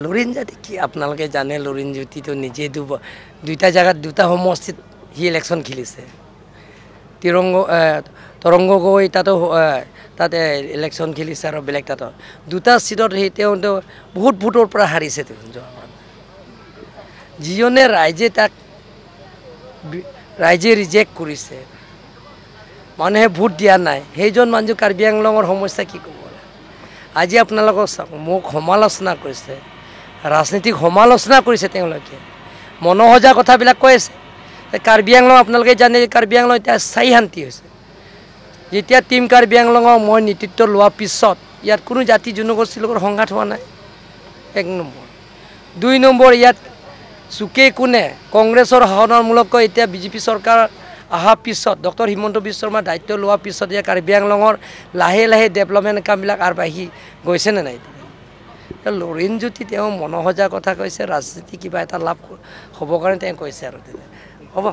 লুৰিণ জাতি কি আপোনালোকে জানে লুৰিণ জ্যোতিটো নিজে দুইটা জায়গাত দুটা সমষ্টিত সি ইলেকশ্যন খেলিছে তৰংগ গগৈ তাতে ইলেকশ্যন খেলিছে আৰু বেলেগ তাতো দুটা সিটত সেই তেওঁ বহুত ভোটৰ পৰা হাৰিছে যিজনে ৰাইজে ৰিজেক্ট কৰিছে মানুহে ভোট দিয়া নাই সেইজন মানুহ কাৰ্বি আংলঙৰ সমস্যা কি ক'ব আজি আপোনালোকক চাওক মোক সমালোচনা কৰিছে ৰাজনীতিক সমালোচনা কৰিছে তেওঁলোকে মনোহজা কথাবিলাক কৈ আছে কাৰ্বি আংলং আপোনালোকে জানে কাৰ্বি আংলং এতিয়া স্থায়ী শান্তি হৈছে যেতিয়া টিম কাৰ্বি আংলঙৰ মই নেতৃত্ব লোৱাৰ পিছত ইয়াত কোনো জাতি জনগোষ্ঠীৰ লগত সংঘাত হোৱা নাই 1 নম্বৰ 2 নম্বৰ ইয়াত চুকে কোনে কংগ্ৰেছৰ শাসনমূলকৈ এতিয়া বিজেপি চৰকাৰ অহাৰ পিছত ডক্টৰ হিমন্ত বিশ্ব শৰ্মা দায়িত্ব লোৱাৰ পিছত এতিয়া কাৰ্বি আংলঙৰ লাহে লাহে ডেভেলপমেণ্ট কামবিলাক আগবাঢ়ি গৈছেনে নাই লুৰিণ জ্যোতি তেওঁ মনোহজা কথা কৈছে ৰাজনীতি কিবা এটা লাভ হ'বৰ কাৰণে তেওঁ কৈছে আৰু হ'ব